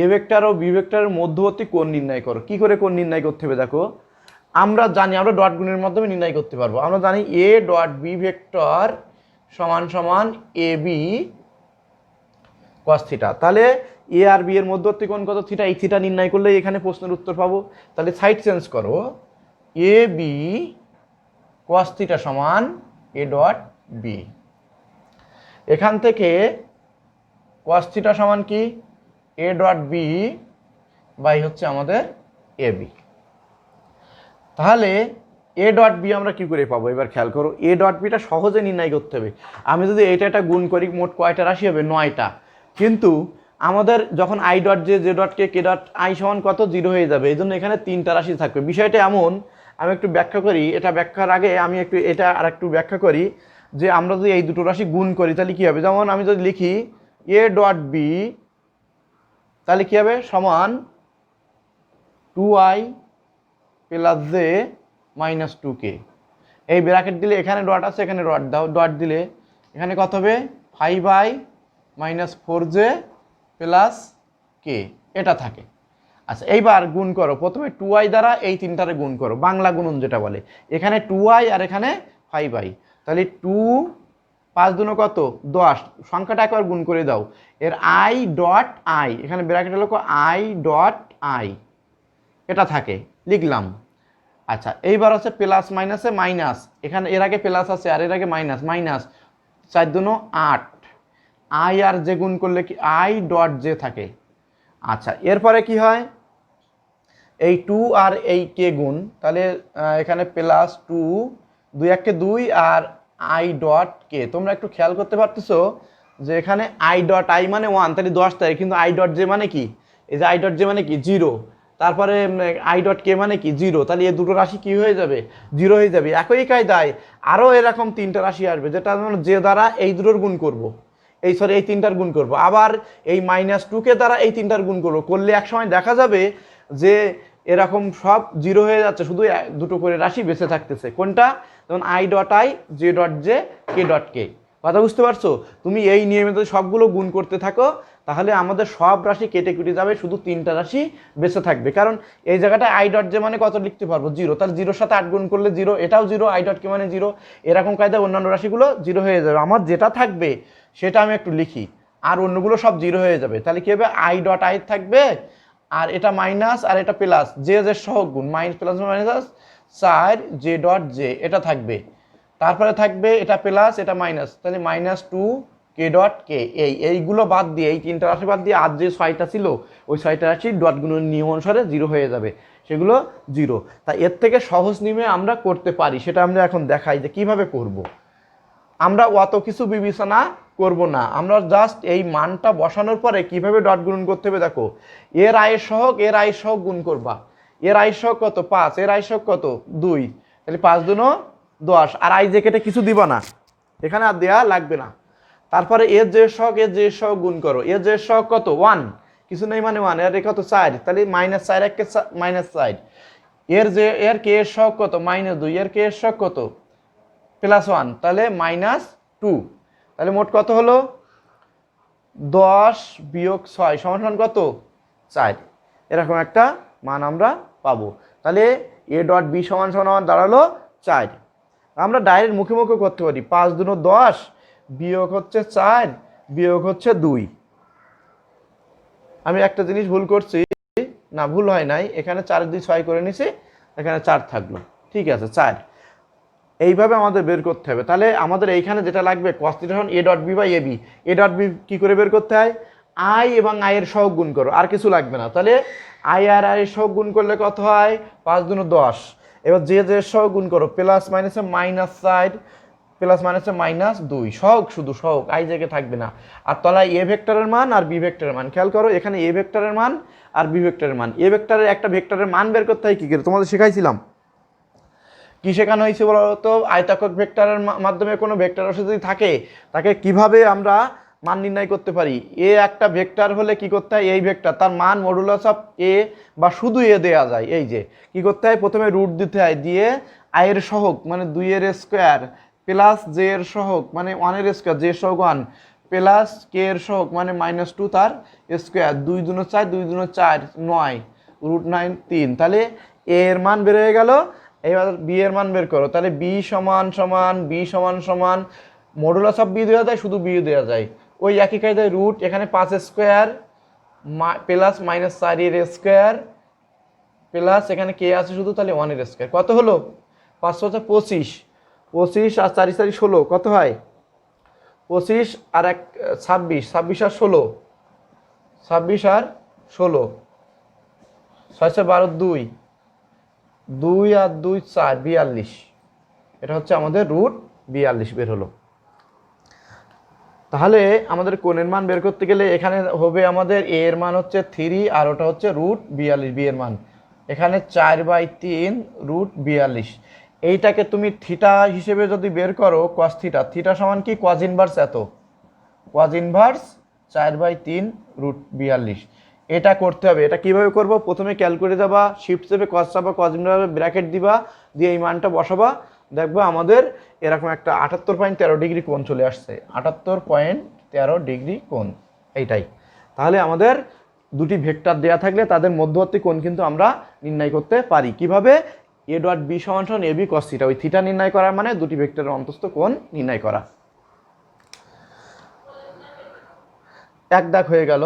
এ ভেক্টর ও বি ভেক্টরের মধ্যবর্তী কোণ নির্ণয় করো। কি করে কোণ নির্ণয় করতে হবে দেখো, আমরা জানি আমরা ডট গুণের মাধ্যমে নির্ণয় করতে পারবো। আমরা জানি এ ডট বি ভেক্টর সমান সমান এ বি কস থিটা। তাহলে এ আর বি এর মধ্যবর্তী কোণ কত, থিটা। এই থিটা নির্ণয় করলে এখানে প্রশ্নের উত্তর পাবো। তাহলে সাইড চেঞ্জ করো, এ বি কস থিটা সমান এ ডট বি। এখান থেকে cos থিটা সমান কি, এ ডট বি বাই হচ্ছে আমাদের এ বি। তাহলে এ ডট বি আমরা কি করে পাবো এবার খেয়াল করো, এ ডট বিটা সহজে নির্ণয় করতে হবে। আমি যদি এটা গুণ করি মোট কয়টা রাশি হবে, 9টা। কিন্তু আমাদের যখন I dot J dot K dot I সমান কত, 0 হয়ে যাবে, এই জন্য এখানে 3টা রাশি থাকবে। বিষয়টা এমন, আমি একটু ব্যাখ্যা করি, এটা ব্যাখ্যার আগে আমি এটা আর একটু ব্যাখ্যা করি যে আমরা যদি এই দুটো রাশি গুণ করি তাহলে কী হবে। যেমন আমি যদি লিখি এ ডট বি, তাহলে কী হবে, সমান 2i plus J minus 2k। এই ব্র্যাকেট দিলে এখানে ডট আছে, এখানে ডট দাও, ডট দিলে এখানে কত হবে, 5i মাইনাস 4j প্লাস কে, এটা থাকে। আচ্ছা এইবার গুণ করো, প্রথমে 2i দ্বারা এই তিনটারে গুণ করো, বাংলা গুণন যেটা বলে। এখানে 2i আর এখানে 5i, তাহলে 2 5 দুনো কত, 10, সংখ্যাটা একবার গুণ করে দাও। এর i ডট আই, এখানে ব্র্যাকেটে লেখো i ডট আই, এটা থাকে, লিখলাম। আচ্ছা এইবার হচ্ছে প্লাস মাইনাসে মাইনাস, এখানে এর আগে প্লাস আছে আর এর আগে মাইনাস, মাইনাস 4 দুনো 8, আই আর জে গুণ করলে কি আই ডট জে থাকে। আচ্ছা এরপরে কি হয়, এই 2 আর এই কে গুণ, তাহলে এখানে প্লাস 2 2 1 কে 2 আর আই ডট কে। তোমরা একটু খেয়াল করতে পারতেছো যে এখানে আই ডট আই মানে 1, তাহলে 10 তারিখ, কিন্তু আই ডট জে মানে কি, এই যে আই ডট জে মানে কি 0, তারপরে আই ডট কে মানে কি 0, তাহলে এই দুটো রাশি কি হয়ে যাবে, 0 হয়ে যাবে। একই কায়দায় আরও এরকম 3টা রাশি আসবে, যেটা যে দ্বারা এই দুটোর গুণ করব, এই এই 3টার গুণ করব, আবার এই মাইনাস 2কে দ্বারা এই 3টার গুণ করবো, করলে এক সময় দেখা যাবে যে এরকম সব 0 হয়ে যাচ্ছে, শুধু দুটো করে রাশি বেঁচে থাকতেছে। কোনটা, যেমন i dot i, j dot j, k dot k. কথা বুঝতে পারছো? তুমি এই নিয়মিত সবগুলো গুণ করতে থাকো, তাহলে আমাদের সব রাশি কেটে কেটে যাবে, শুধু 3টা রাশি বেঁচে থাকবে। কারণ এই জায়গাটায় আই ডট জে মানে কত লিখতে পারবো, 0, তাহলে 0-র সাথে 8 গুণ করলে 0, এটাও 0, আই ডট কে মানে 0, এরকম কায়দায় অন্যান্য রাশিগুলো 0 হয়ে যাবে। আমার যেটা থাকবে সেটা আমি একটু লিখি, আর অন্যগুলো সব 0 হয়ে যাবে। তাহলে কি হবে, আই ডট আই থাকবে, আর এটা মাইনাস আর এটা প্লাস, জে জের সহগ গুণ, minus plus minus 4 J dot J, এটা থাকবে। তারপরে থাকবে এটা প্লাস এটা মাইনাস, তাহলে মাইনাস 2 কে ডট কে। এইগুলো বাদ দিয়ে, এই 3টা রাশি বাদ দিয়ে আর যে 6টা ছিল ওই 6টা রাশি ডটগুলোর নিয়ম অনুসারে 0 হয়ে যাবে, সেগুলো 0। তা এর থেকে সহজ নিয়মে আমরা করতে পারি, সেটা আমরা এখন দেখাই যে কিভাবে করব। আমরা অত কিছু বিবেচনা করব না, আমরা জাস্ট এই মানটা বসানোর পরে কিভাবে ডট গুণন করতে হবে দেখো। এর আয়ের সহগ গুণ করবা, এর আয়ের সহগ কত 5, এর আয়ের সহগ কত 2, তাহলে 5 দুনো 10, আর আই যে কেটে কিছু দিবা না, এখানে আর দেয়া লাগবে না। তারপরে এর যে সহগ গুণ করো, এর যে সহগ কত 1, কিছু নেই মানে 1, এর কত 4, তাহলে মাইনাস 4 1 কে মাইনাস 4। এর কে এর সহগ কত -2, এর কে এর সহগ কত +1, তাহলে -2। তাহলে মোট কত হলো, 10 - 6 সমান কত 4, এরকম একটা মান আমরা পাবো। তাহলে এ ডট বি সমান দাঁড়ালো 4। আমরা ডাইরেক্ট মুখে মুখে করতে পারি, 5 দুনো 10 বিয়োগ হচ্ছে 4 বিয়োগ হচ্ছে 2। আমি একটা জিনিস ভুল করছি, না ভুল হয় নাই, এখানে 4 2 6 করে নিছি, এখানে 4 থাকলো, ঠিক আছে 4। এইভাবে আমাদের বের করতে হবে। তাহলে আমাদের এইখানে যেটা লাগবে cos θ a dot B by a b. A dot b কী করে বের করতে হয়, আই এবং আই এর সহগ গুণ করো, আর কিছু লাগবে না। তাহলে আই আর আই এর সহগ গুণ করলে কত হয়, 5 দুনো 10। এবার যে যে সহগ গুণ করো, প্লাস মাইনাসে -4 প্লাস মাইনাসে -2, সহগ শুধু সহগ, আই জেগে থাকবে না। আর তলায় এ ভেক্টরের মান আর বি ভেক্টরের মান, খেয়াল করো এখানে এ ভেক্টরের মান আর বি ভেক্টরের মান। এ ভেক্টরের একটা ভেক্টরের মান বের করতে হয় কী করে, তোমাদের শেখাইছিলাম। কি শেখানো হয়েছে বলতো, আয়তাকার ভেক্টরের মাধ্যমে কোনো ভেক্টর রাশি যদি থাকে তাকে কিভাবে আমরা মান নির্ণয় করতে পারি। এ একটা ভেক্টর হলে কি করতে হয়, এই ভেক্টর তার মান মডুলাস অফ এ বা শুধু এ দেওয়া যায়। এই যে কি করতে হয়, প্রথমে রুট দিতে হয়, দিয়ে আয়ের সহগ মানে 2 এর স্কোয়ার প্লাস জে এর সহগ মানে 1 এর স্কোয়ার, জে সহগ 1 প্লাস কে এর সহগ মানে -2 তার স্কোয়ার, 2 দুনো 4 2 দুনো 4 9 √9 3। তাহলে এ এর মান বের হয়ে গেল। এবার বি এর মান বের করো, তাহলে বি সমান মডুলাস অফ বি দেওয়া যায়, শুধু বি দেওয়া যায়, ওই একই কায়দায় রুট, এখানে 5 স্কোয়ার প্লাস -4 এর স্কোয়ার প্লাস এখানে কে আছে শুধু, তাহলে 1 এর স্কোয়ার। কত হলো, 525 25 আর 4 4 16, কত হয় 25 আর 1 26 26 আর 16 26 আর 16 6 12 2, 2 আর 2 4, 42। এটা হচ্ছে আমাদের রুট 42 বের হলো। তাহলে আমাদের কোণের মান বের করতে গেলে এখানে হবে আমাদের এ এর মান হচ্ছে 3 আর ওটা হচ্ছে রুট 42, বি এর মান এখানে 4/3 রুট 42। এইটাকে তুমি থিটা হিসেবে যদি বের করো কস থিটা, থিটা সমান কি কজ ইনভার্স এত, কজ ইনভার্স 4/3 রুট 42। এটা করতে হবে। এটা কিভাবে করব, প্রথমে ক্যালকুলেটর যাবা, শিফট চেপে কজ চাপা, কজ ইনভার্স ব্র্যাকেট দিবা, দিয়ে এই মানটা বসাবা, দেখবো আমাদের এরকম একটা 78.13 ডিগ্রি কোণ চলে আসছে। 78.13 ডিগ্রি কোণ এইটাই। তাহলে আমাদের দুটি ভেক্টর দেয়া থাকলে তাদের মধ্যবর্তী কোণ কিন্তু আমরা নির্ণয় করতে পারি। কিভাবে, এ ডট বি সমান সমান এ বি কস থিটা, ওই থিটা নির্ণয় করার মানে দুটি ভেক্টরের অন্তস্থ কোণ নির্ণয় করা। এক দাগ হয়ে গেল।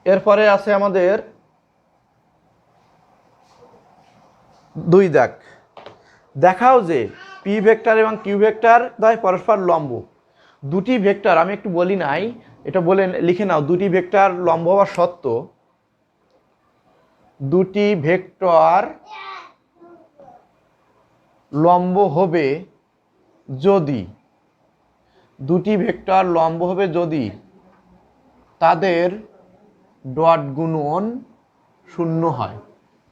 এরপরে আছে আমাদের 2 দাগ। দেখাও যে পি ভেক্টর এবং কিউ ভেক্টর দ্বয় পরস্পর লম্ব। দুটি ভেক্টর, আমি একটু বলি নাই, এটা বলে লিখে নাও, দুটি ভেক্টর লম্ব হওয়া সত্য, দুটি ভেক্টর লম্ব হবে যদি, দুটি ভেক্টর লম্ব হবে যদি তাদের ডট গুণন 0 হয়।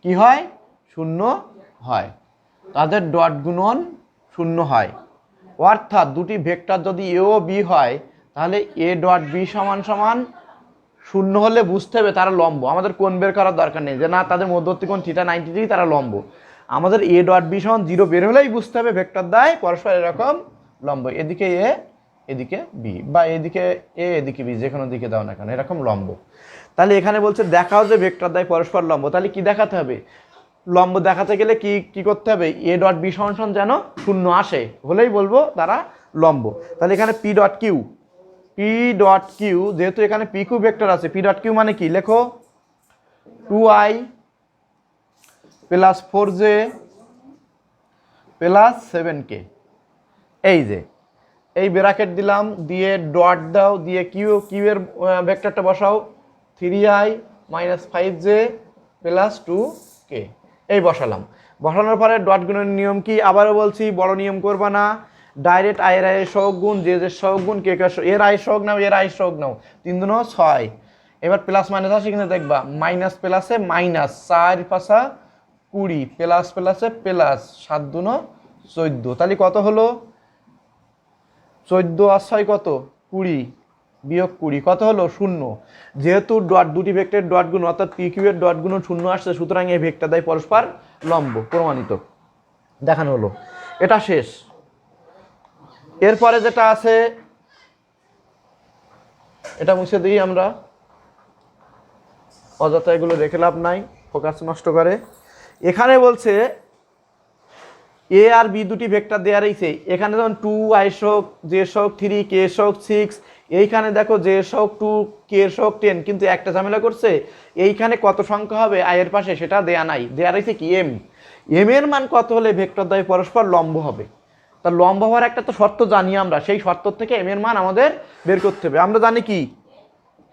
কি হয়? 0 হয়। তাদের ডট গুণন 0 হয়। অর্থাৎ দুটি ভেক্টর যদি এ ও বি হয় তাহলে এ ডট বি সমান সমান 0 হলে বুঝতে হবে তারা লম্ব। আমাদের কোণ বের করার দরকার নেই যে না তাদের মধ্যবর্তী কোণ থিটা 90 ডিগ্রি, তারা লম্ব। আমাদের এ ডট বি সমান 0 বের হলেই বুঝতে হবে ভেক্টর দ্বয় পরস্পর এরকম লম্ব, এদিকে এ এদিকে বি, বা এদিকে এ এদিকে বি, যে কোনো দিকে দাও না কেন এরকম লম্ব। তাহলে এখানে বলছে দেখাও যে ভেক্টর দ্বয় পরস্পর লম্ব। তাহলে কি দেখাতে হবে? লম্ব দেখাতে গেলে কি কি করতে হবে? এ ডট বি সমান যেন 0 আসে, হলেই বলবো তারা লম্ব। তাহলে এখানে P dot Q, P dot Q, যেহেতু এখানে পি কিউ ভেক্টর আছে, পি ডট কিউ মানে কি লেখো, 2i plus 4j plus 7k। এই যে এই ব্র্যাকেট দিলাম, দিয়ে ডট দাও, দিয়ে কিউ, কিউ এর ভেক্টরটা বসাও, 3i minus 5j plus 2k। এই বসালাম। বসানোর পরে ডট গুণের নিয়ম কি, আবারও বলছি, বড় নিয়ম করবা না, ডাইরেক্ট আয়ের আয়ের সহগ গুণ, যে যে সহগ গুণ, কে কে এর আয়ের সহগ নাও, এর আয়ের সহগ নাও, 3 দুনো 6। এবার প্লাস মাইনাস আসে কিন্তু দেখবা, মাইনাস প্লাসে মাইনাস, 4 5 20, প্লাস প্লাসে প্লাস, 7 দুনো 14। তাহলে কত হলো? 14 আর 6 কত? 20, বিয়োগ 20 কত হলো? 0। যেহেতু ডট দুটি ভেক্টরের ডট গুণ অর্থাৎ পি কিউ এর ডট গুণ 0 আসছে, সুতরাং এই ভেক্টর দ্বয় পরস্পর লম্ব, প্রমাণিত, দেখানো হলো। এটা শেষ। এরপরে যেটা আছে এটা মুছে দিই আমরা, অযথা এগুলো রেখে লাভ নাই, ফোকাস নষ্ট করে। এখানে বলছে এ আর বি দুটি ভেক্টর দেওয়া রয়েছে। এখানে যেমন 2i সহগ, জে সহগ 3, কে সহগ 6, এইখানে দেখো জে সহগ 2, কে সহগ 10, কিন্তু একটা ঝামেলা করছে, এইখানে কত সংখ্যা হবে আই এর পাশে সেটা দেয়া নাই, দেয়া রয়েছে কি এম। এম এর মান কত হলে ভেক্টর দ্বয় পরস্পর লম্ব হবে? তা লম্ব হওয়ার একটা তো শর্ত জানি আমরা, সেই শর্ত থেকে এম এর মান আমাদের বের করতে হবে। আমরা জানি কি,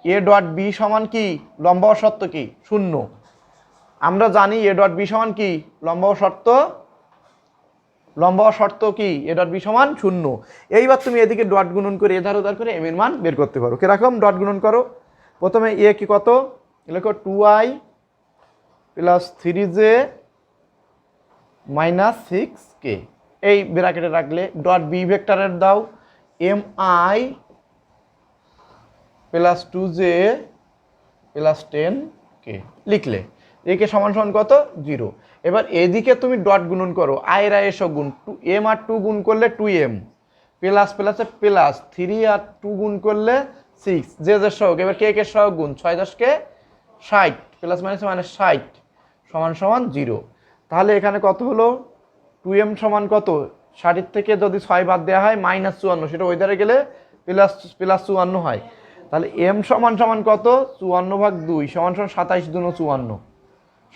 এ ডট বি সমান কি, লম্ব হওয়ার শর্ত কি? 0। আমরা জানি এ ডট বি সমান কি, লম্ব হওয়ার শর্ত, লম্ব হওয়ার শর্ত কি, এ ডট বি সমান 0। এইবার তুমি এদিকে ডট গুণন করে এধার ওধার করে এম এর মান বের করতে পারো। কিরকম ডট গুণন করো? প্রথমে এ কি কত লেখো, 2i plus 3j minus 6k, এই ব্র্যাকেটে রাখলে। ডট বি ভেক্টরের দাও, mi plus 2j plus 10k লিখলে, একে সমান সমান কত? 0। এবার এদিকে তুমি ডট গুণন করো, আয়ের আয়ের সব গুণ, 2m আর 2 গুণ করলে 2m, প্লাস প্লাসে প্লাস, 3 আর 2 গুণ করলে 6, যে যে সহগ। এবার কে কে সহগ গুণ, 6 10 কে 60, প্লাস মাইনাস মাইনাস 60 সমান সমান 0। তাহলে এখানে কত হলো? 2m সমান কত? 60 থেকে যদি 6 বাদ দেওয়া হয় মাইনাস 54, সেটা ওই ধারে গেলে প্লাস প্লাস 54 হয়। তাহলে m সমান সমান কত? 54/2 সমান সমান 27 দুনো 54,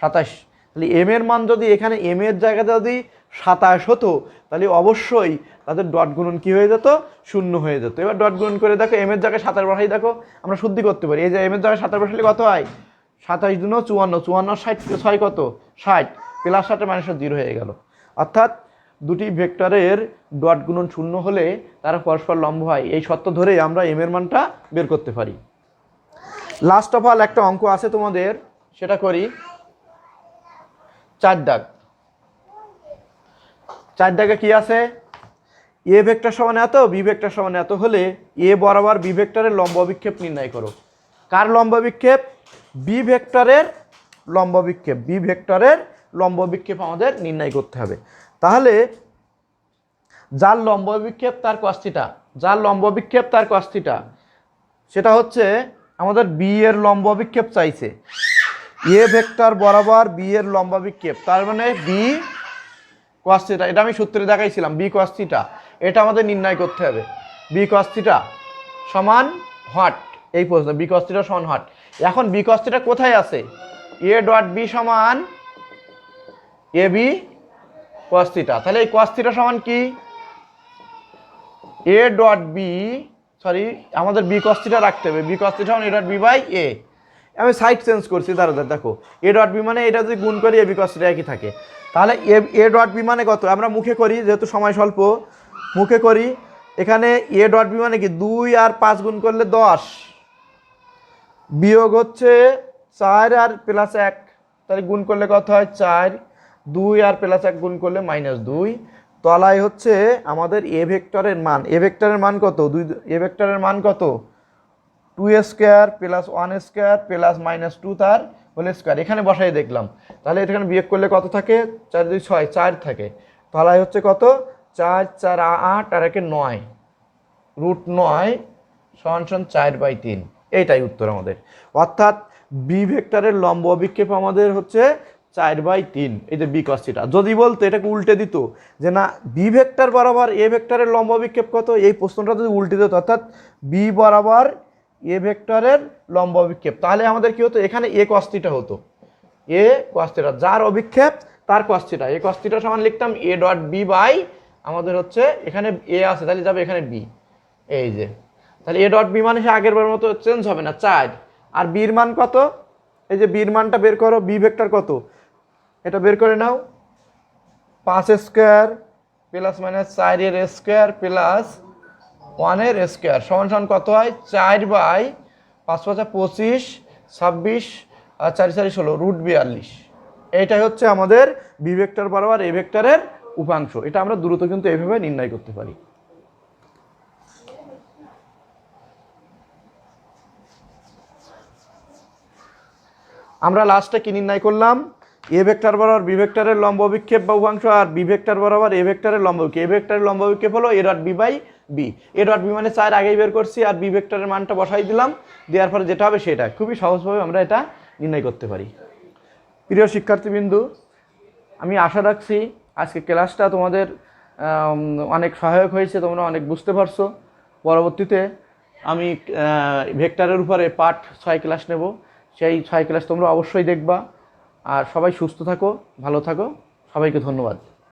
27। তাহলে এম এর মান যদি এখানে এম এর জায়গাতে যদি 27 হতো, তাহলে অবশ্যই তাদের ডট গুণন কি হয়ে যেত? 0 হয়ে যেত। এবার ডট গুণন করে দেখো, এম এর জায়গায় 27 বসাই, দেখো আমরা শুদ্ধি করতে পারি। এই যে এম এর জায়গায় 27 বসালে কত হয়? 27 দুনো 54, 54 60 6 কত 60, প্লাস 60 মাইনাস 0 হয়ে গেল। অর্থাৎ দুটি ভেক্টরের ডট গুণন শূন্য হলে তারা পরস্পর লম্ব হয়, এই সত্য ধরেই আমরা এম এর মানটা বের করতে পারি। লাস্ট অফ অল একটা অঙ্ক আছে তোমাদের, সেটা করি। 4 দাগ, 4 দাগে কি আছে, এ ভেক্টর সমান এত, বি ভেক্টর সমান এত হলে এ বরাবর বি ভেক্টরের লম্ব বিক্ষেপ নির্ণয় করো। কার লম্ব বিক্ষেপ? বি ভেক্টরের লম্ব বিক্ষেপ। বি ভেক্টরের লম্ব বিক্ষেপ আমাদের নির্ণয় করতে হবে। তাহলে যার লম্ব বিক্ষেপ তার cos থিটা, যার লম্ব বিক্ষেপ তার cos থিটা, সেটা হচ্ছে আমাদের বি এর লম্ব বিক্ষেপ চাইছে। এ ভেক্টর বরাবর বি এর লম্ব বিক্ষেপ, তার মানে বি cos থিটা। এটা আমি সূত্রে দেখাইছিলাম, বি cos থিটা। এটা আমাদের নির্ণয় করতে হবে। বি cos থিটা সমান হট, এই প্রশ্ন বি cos থিটা সমান হট। এখন বি cos থিটা কোথায় আছে? এ ডট বি সমান এ বি cos থিটা। তাহলে এই cos থিটা সমান কি? এ ডট বি, সরি আমাদের বি cos থিটা রাখতে হবে। বি cos থিটা সমান এ ডট বি বাই এ। আমি সাইড চেঞ্জ করছি, দাঁড়া দেখো, এ ডট বি মানে এটা যদি গুণ করি এ বি cos থিটা একই থাকে। তাহলে এ ডট বি মানে কত? আমরা মুখে করি, যেহেতু সময় স্বল্প মুখে করি। এখানে এ ডট বি মানে কি, 2 আর 5 গুণ করলে 10, বিয়োগ হচ্ছে 4 আর প্লাস 1, তাহলে গুণ করলে কত হয় 4, 2 আর প্লাস 1 গুণ করলে -2। তলায় হচ্ছে আমাদের এ ভেক্টরের মান। এ ভেক্টরের মান কত? এ ভেক্টরের মান কত? 2 স্কোয়ার প্লাস 1 স্কোয়ার প্লাস -2 তার হোল স্কোয়ার। এখানে বসাই দেখলাম, তাহলে এখানে বিয়োগ করলে কত থাকে? 4 2 6, 4 থাকে। তলায় হচ্ছে কত? 4 4 8 আর 1 9, √9 সমান 4/3। এইটাই উত্তর আমাদের। অর্থাৎ বি ভেক্টরের লম্ব অভিক্ষেপ আমাদের হচ্ছে 4/3, এই যে বি cos থিটা। যদি বলতো এটাকে উল্টে দিত যে না বি ভেক্টর বরাবর এ ভেক্টরের লম্ব অভিক্ষেপ কত, এই প্রশ্নটা যদি উল্টে দিত, অর্থাৎ বি বরাবর এ ভেক্টরের লম্ব অভিক্ষেপ, তাহলে আমাদের কি হতো? এখানে এ cos থিটা হতো, এ cos থিটা, যার অভিক্ষেপ তার cos থিটা। এ cos থিটা সমান লিখতাম এ ডট বি বাই, আমাদের হচ্ছে এখানে এ আছে তাহলে যাবে এখানে বি, এই যে। তাহলে এ ডট বি মানে সে আগের বার মতো চেঞ্জ হবে না, 4। আর বির মান কত? এই যে বির মানটা বের করো, বি ভেক্টর কত এটা বের করে নাও। 5 স্কোয়ার প্লাস -4 এর স্কোয়ার প্লাস 1 এর স্কোয়ার সমান কত হয়? 4/5 5 5 25 26 আর 4 4 16, √42। এইটাই হচ্ছে আমাদের বি ভেক্টর বরাবর এ ভেক্টরের উপাংশ। এটা আমরা দ্রুত কিন্তু এইভাবে নির্ণয় করতে পারি। আমরা লাস্টে কি নির্ণয় করলাম? এ ভেক্টর বরাবর বি ভেক্টরের লম্ব বিক্ষেপ বা উপাংশ, আর বি ভেক্টর বরাবর এ ভেক্টরের লম্ব বিক্ষেপ। এ ভেক্টরের লম্ব বিক্ষেপ হলো A dot B by B. A dot B মানে 4 আগেই বের করছি, আর বি ভেক্টরের মানটা বসাই দিলাম, দেওয়ার পরে যেটা হবে সেটা। খুবই সহজভাবে আমরা এটা নির্ণয় করতে পারি। প্রিয় শিক্ষার্থীবৃন্দু, আমি আশা রাখছি আজকে ক্লাসটা তোমাদের অনেক সহায়ক হয়েছে, তোমরা অনেক বুঝতে পারছো। পরবর্তীতে আমি ভেক্টরের উপরে পার্ট 6 ক্লাস নেব, সেই 6 ক্লাস তোমরা অবশ্যই দেখবা। আর সবাই সুস্থ থাকো, ভালো থাকো, সবাইকে ধন্যবাদ।